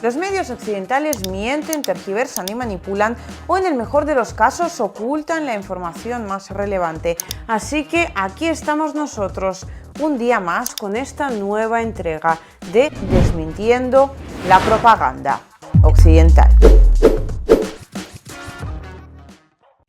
Los medios occidentales mienten, tergiversan y manipulan, o en el mejor de los casos ocultan la información más relevante. Así que aquí estamos nosotros, un día más, con esta nueva entrega de Desmintiendo la propaganda occidental.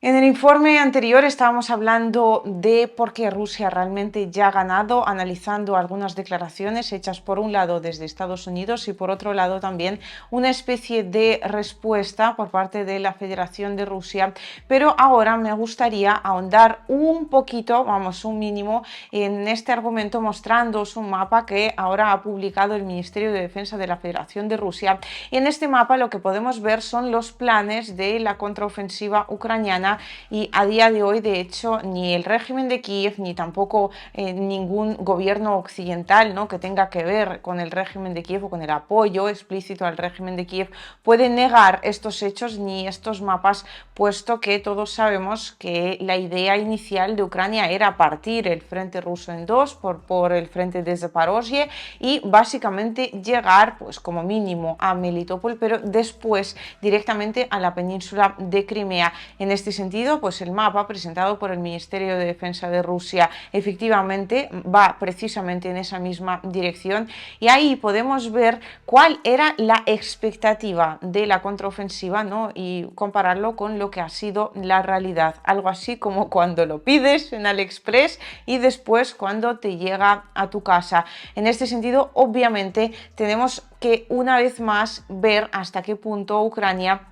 En el informe anterior estábamos hablando de por qué Rusia realmente ya ha ganado, analizando algunas declaraciones hechas por un lado desde Estados Unidos y por otro lado también una especie de respuesta por parte de la Federación de Rusia. Pero ahora me gustaría ahondar un poquito, vamos, un mínimo, en este argumento, mostrándoos un mapa que ahora ha publicado el Ministerio de Defensa de la Federación de Rusia. Y en este mapa lo que podemos ver son los planes de la contraofensiva ucraniana. Y a día de hoy, de hecho, ni el régimen de Kiev ni tampoco ningún gobierno occidental, ¿no?, que tenga que ver con el régimen de Kiev o con el apoyo explícito al régimen de Kiev puede negar estos hechos ni estos mapas, puesto que todos sabemos que la idea inicial de Ucrania era partir el frente ruso en dos por el frente de Zaporozhye y básicamente llegar, pues como mínimo, a Melitopol, pero después directamente a la península de Crimea. En este sentido, pues el mapa presentado por el Ministerio de Defensa de Rusia efectivamente va precisamente en esa misma dirección, y ahí podemos ver cuál era la expectativa de la contraofensiva, ¿no?, y compararlo con lo que ha sido la realidad. Algo así como cuando lo pides en AliExpress y después cuando te llega a tu casa. En este sentido, obviamente, tenemos que una vez más ver hasta qué punto Ucrania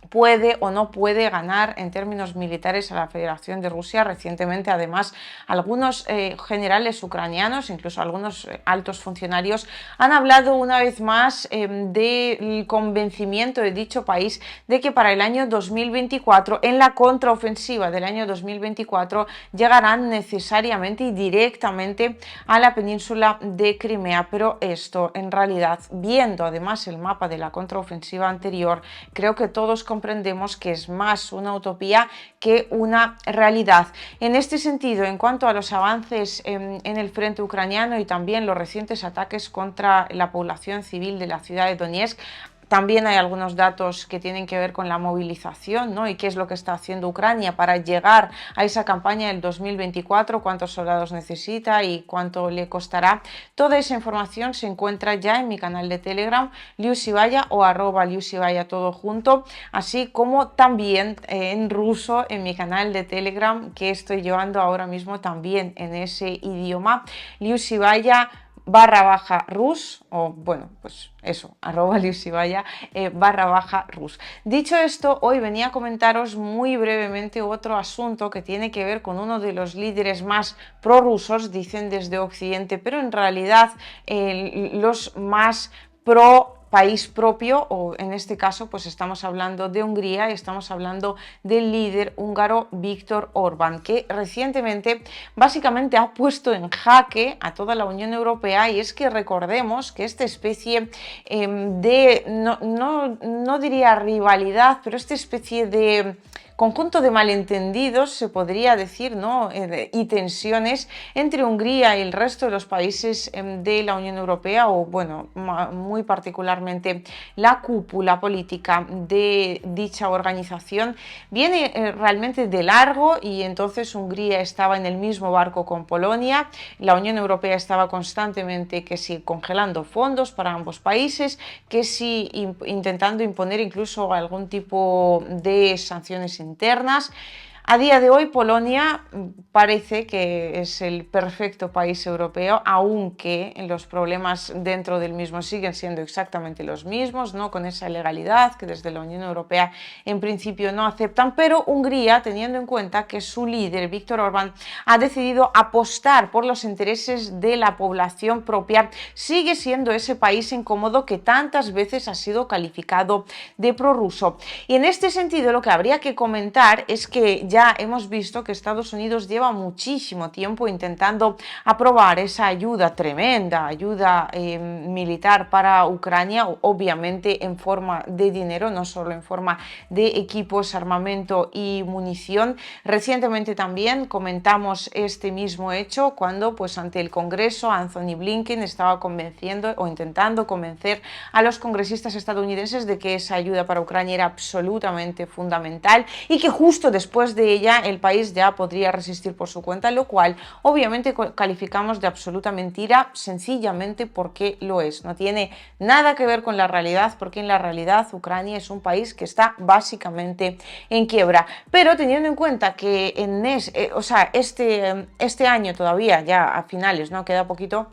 puede o no puede ganar en términos militares a la Federación de Rusia. Recientemente, además, algunos generales ucranianos, incluso algunos altos funcionarios, han hablado una vez más del convencimiento de dicho país de que para el año 2024, en la contraofensiva del año 2024, llegarán necesariamente y directamente a la península de Crimea. Pero esto, en realidad, viendo además el mapa de la contraofensiva anterior, creo que todos comprendemos que es más una utopía que una realidad. En este sentido, en cuanto a los avances en el frente ucraniano y también los recientes ataques contra la población civil de la ciudad de Donetsk, también hay algunos datos que tienen que ver con la movilización, ¿no?, y qué es lo que está haciendo Ucrania para llegar a esa campaña del 2024, cuántos soldados necesita y cuánto le costará. Toda esa información se encuentra ya en mi canal de Telegram, liusivaya o @liusivaya todo junto, así como también en ruso en mi canal de Telegram, que estoy llevando ahora mismo también en ese idioma, liusivaya_rus, o bueno, pues eso, @liusivaya _rus. Dicho esto, hoy venía a comentaros muy brevemente otro asunto que tiene que ver con uno de los líderes más prorrusos, dicen desde Occidente, pero en realidad los más pro país propio, o en este caso pues estamos hablando de Hungría y estamos hablando del líder húngaro Viktor Orbán, que recientemente básicamente ha puesto en jaque a toda la Unión Europea. Y es que recordemos que esta especie de, no diría rivalidad, pero esta especie de conjunto de malentendidos, se podría decir, ¿no?, y tensiones entre Hungría y el resto de los países de la Unión Europea, o bueno, muy particularmente la cúpula política de dicha organización, viene realmente de largo. Y entonces Hungría estaba en el mismo barco con Polonia, la Unión Europea estaba constantemente que sí congelando fondos para ambos países, que sí intentando imponer incluso algún tipo de sanciones internas. A día de hoy, Polonia parece que es el perfecto país europeo, aunque los problemas dentro del mismo siguen siendo exactamente los mismos, ¿no?, con esa ilegalidad que desde la Unión Europea en principio no aceptan. Pero Hungría, teniendo en cuenta que su líder, Viktor Orbán, ha decidido apostar por los intereses de la población propia, sigue siendo ese país incómodo que tantas veces ha sido calificado de prorruso. Y en este sentido, lo que habría que comentar es que ya hemos visto que Estados Unidos lleva muchísimo tiempo intentando aprobar esa ayuda tremenda, ayuda militar para Ucrania, obviamente en forma de dinero, no solo en forma de equipos, armamento y munición. Recientemente también comentamos este mismo hecho cuando pues ante el Congreso Anthony Blinken estaba convenciendo o intentando convencer a los congresistas estadounidenses de que esa ayuda para Ucrania era absolutamente fundamental y que justo después de ella el país ya podría resistir por su cuenta, lo cual obviamente calificamos de absoluta mentira, sencillamente porque lo es. No tiene nada que ver con la realidad, porque en la realidad Ucrania es un país que está básicamente en quiebra. Pero teniendo en cuenta que este año todavía, ya a finales, ¿no? Queda poquito,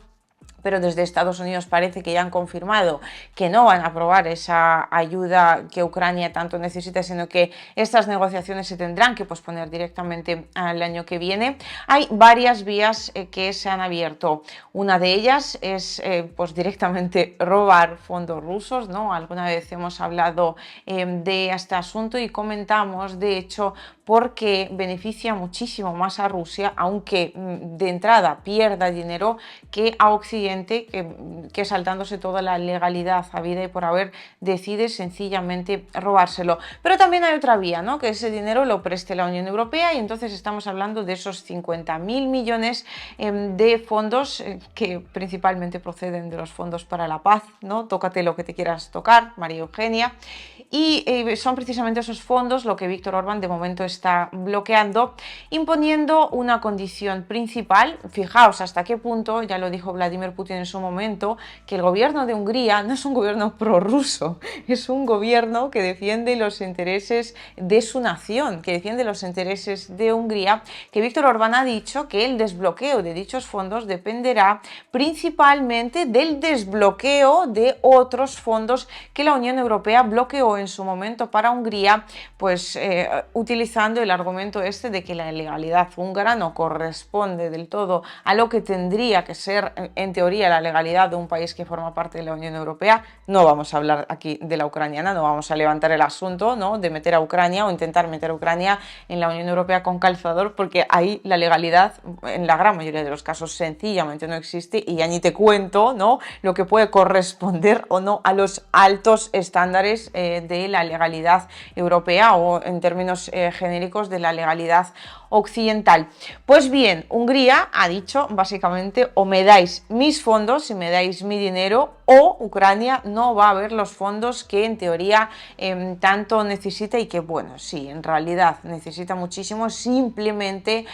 pero desde Estados Unidos parece que ya han confirmado que no van a aprobar esa ayuda que Ucrania tanto necesita, sino que estas negociaciones se tendrán que posponer directamente al año que viene. Hay varias vías que se han abierto. Una de ellas es pues directamente robar fondos rusos, ¿no? Alguna vez hemos hablado de este asunto y comentamos, de hecho, porque beneficia muchísimo más a Rusia, aunque de entrada pierda dinero, que a Occidente, que saltándose toda la legalidad habida y por haber, decide sencillamente robárselo. Pero también hay otra vía, ¿no? Que ese dinero lo preste la Unión Europea y entonces estamos hablando de esos 50.000 millones de fondos que principalmente proceden de los fondos para la paz, ¿no? Tócate lo que te quieras tocar, María Eugenia. Y son precisamente esos fondos lo que Víctor Orbán de momento está bloqueando, imponiendo una condición principal. Fijaos hasta qué punto, ya lo dijo Vladimir Putin en su momento, que el gobierno de Hungría no es un gobierno prorruso, es un gobierno que defiende los intereses de su nación, que defiende los intereses de Hungría, que Víctor Orbán ha dicho que el desbloqueo de dichos fondos dependerá principalmente del desbloqueo de otros fondos que la Unión Europea bloqueó en su momento para Hungría, pues utilizando el argumento este de que la legalidad húngara no corresponde del todo a lo que tendría que ser en teoría la legalidad de un país que forma parte de la Unión Europea. No vamos a hablar aquí de la ucraniana, no vamos a levantar el asunto, ¿no?, de meter a Ucrania o intentar meter a Ucrania en la Unión Europea con calzador, porque ahí la legalidad en la gran mayoría de los casos sencillamente no existe y ya ni te cuento, ¿no?, lo que puede corresponder o no a los altos estándares de la legalidad europea o en términos genéricos de la legalidad occidental. Pues bien, Hungría ha dicho básicamente o me dais mis fondos y me dais mi dinero o Ucrania no va a ver los fondos que en teoría tanto necesita y que bueno, sí, en realidad necesita muchísimo simplemente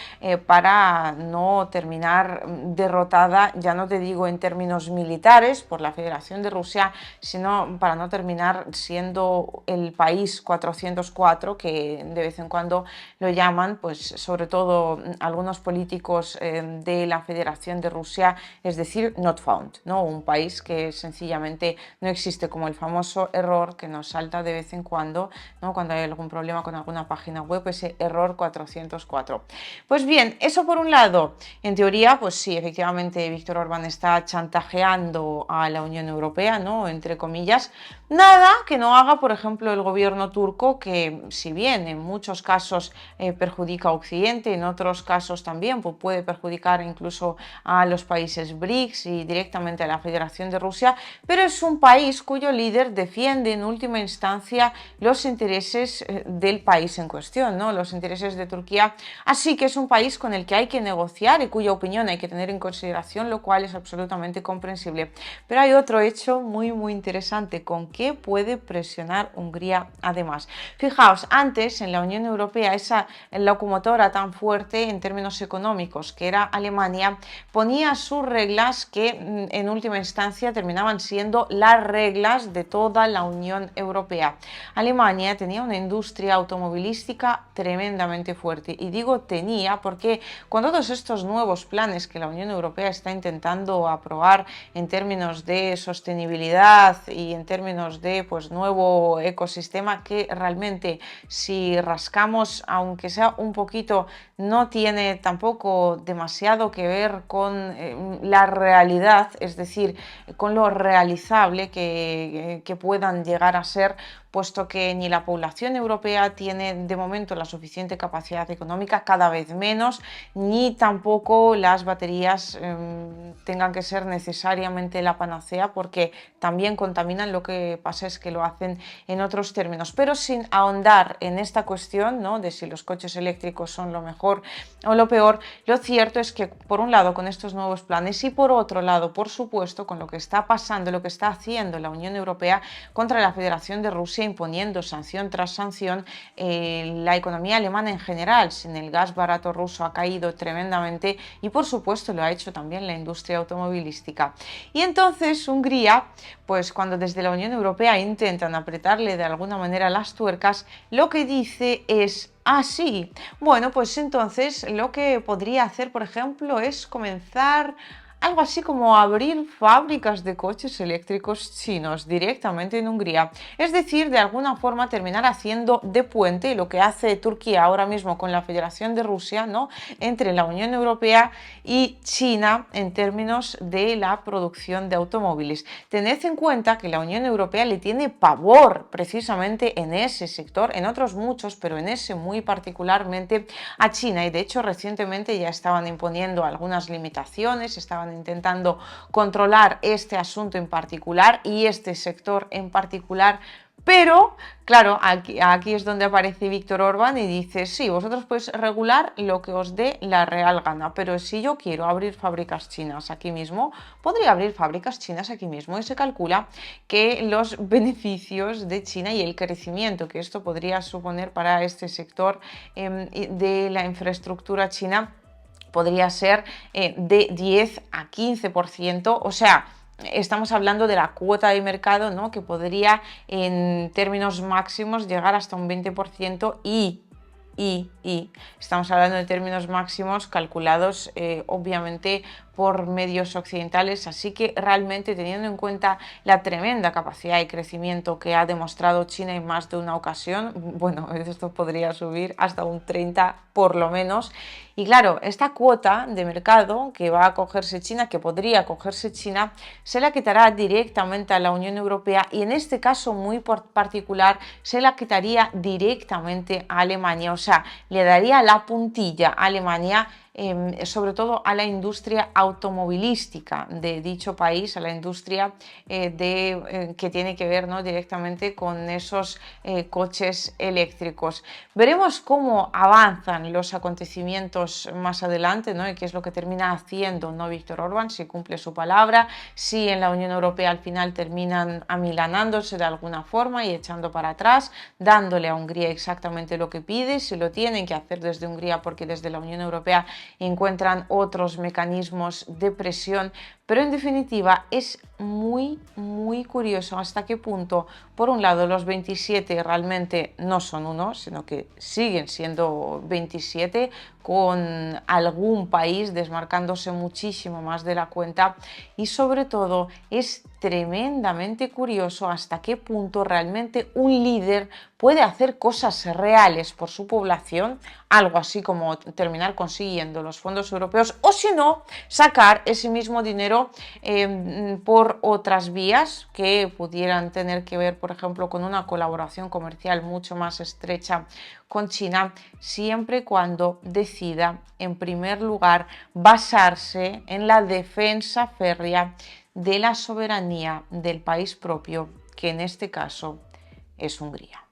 para no terminar derrotada, ya no te digo en términos militares por la Federación de Rusia, sino para no terminar siendo el país 404 que de vez en cuando lo llaman, pues sobre todo algunos políticos de la Federación de Rusia, es decir, not found, ¿no? Un país que sencillamente no existe, como el famoso error que nos salta de vez en cuando, ¿no?, cuando hay algún problema con alguna página web, ese error 404. Pues bien, eso por un lado. En teoría, pues sí, efectivamente Víctor Orbán está chantajeando a la Unión Europea, ¿no?, entre comillas. Nada que no haga, por ejemplo, el gobierno turco, que si bien en muchos casos perjudica a Occidente, en otros casos también pues puede perjudicar incluso a los países BRICS y directamente a la Federación de Rusia, pero es un país cuyo líder defiende en última instancia los intereses del país en cuestión, ¿no?, los intereses de Turquía, así que es un país con el que hay que negociar y cuya opinión hay que tener en consideración, lo cual es absolutamente comprensible. Pero hay otro hecho muy interesante con que puede presionar Hungría además. Fijaos, antes en la Unión Europea esa locomotora tan fuerte en términos económicos que era Alemania ponía sus reglas que en última instancia terminaban siendo las reglas de toda la Unión Europea. Alemania tenía una industria automovilística tremendamente fuerte y digo tenía porque con todos estos nuevos planes que la Unión Europea está intentando aprobar en términos de sostenibilidad y en términos de pues nuevo ecosistema, que realmente si rascamos aunque sea un poquito repito, no tiene tampoco demasiado que ver con la realidad, es decir, con lo realizable que puedan llegar a ser, puesto que ni la población europea tiene de momento la suficiente capacidad económica, cada vez menos, ni tampoco las baterías tengan que ser necesariamente la panacea, porque también contaminan. Lo que pasa es que lo hacen en otros términos. Pero sin ahondar en esta cuestión, ¿no?, de si los coches eléctricos son lo mejor o lo peor, lo cierto es que, por un lado, con estos nuevos planes y por otro lado, por supuesto, con lo que está pasando, lo que está haciendo la Unión Europea contra la Federación de Rusia, imponiendo sanción tras sanción, la economía alemana en general, sin el gas barato ruso, ha caído tremendamente y, por supuesto, lo ha hecho también la industria automovilística. Y entonces Hungría, pues cuando desde la Unión Europea intentan apretarle de alguna manera las tuercas, lo que dice es: ah, sí, bueno, pues entonces lo que podría hacer, por ejemplo, es comenzar algo así como abrir fábricas de coches eléctricos chinos directamente en Hungría. Es decir, de alguna forma terminar haciendo de puente lo que hace Turquía ahora mismo con la Federación de Rusia, ¿no?, entre la Unión Europea y China en términos de la producción de automóviles. Tened en cuenta que la Unión Europea le tiene pavor precisamente en ese sector, en otros muchos, pero en ese muy particularmente, a China, y de hecho recientemente ya estaban imponiendo algunas limitaciones, estaban intentando controlar este asunto en particular y este sector en particular. Pero, claro, aquí es donde aparece Víctor Orbán y dice: sí, vosotros podéis regular lo que os dé la real gana, pero si yo quiero abrir fábricas chinas aquí mismo, podría abrir fábricas chinas aquí mismo. Y se calcula que los beneficios de China y el crecimiento que esto podría suponer para este sector de la infraestructura china podría ser de 10 a 15%, o sea, estamos hablando de la cuota de mercado, ¿no?, que podría en términos máximos llegar hasta un 20% y estamos hablando de términos máximos calculados obviamente por medios occidentales, así que realmente, teniendo en cuenta la tremenda capacidad de crecimiento que ha demostrado China en más de una ocasión, bueno, esto podría subir hasta un 30 por lo menos. Y claro, esta cuota de mercado que va a cogerse China, que podría cogerse China, se la quitará directamente a la Unión Europea y en este caso muy particular se la quitaría directamente a Alemania, o sea, le daría la puntilla a Alemania, sobre todo a la industria automovilística de dicho país, a la industria que tiene que ver, ¿no?, directamente con esos coches eléctricos. Veremos cómo avanzan los acontecimientos más adelante, ¿no?, y qué es lo que termina haciendo, ¿no?, Víctor Orbán, si cumple su palabra, si en la Unión Europea al final terminan amilanándose de alguna forma y echando para atrás, dándole a Hungría exactamente lo que pide, si lo tienen que hacer desde Hungría porque desde la Unión Europea encuentran otros mecanismos de presión. Pero en definitiva es muy curioso hasta qué punto, por un lado, los 27 realmente no son uno, sino que siguen siendo 27, con algún país desmarcándose muchísimo más de la cuenta, y sobre todo es tremendamente curioso hasta qué punto realmente un líder puede hacer cosas reales por su población, algo así como terminar consiguiendo los fondos europeos, o si no, sacar ese mismo dinero por otras vías que pudieran tener que ver, por ejemplo, con una colaboración comercial mucho más estrecha con China, siempre y cuando decida, en primer lugar, basarse en la defensa férrea de la soberanía del país propio, que en este caso es Hungría.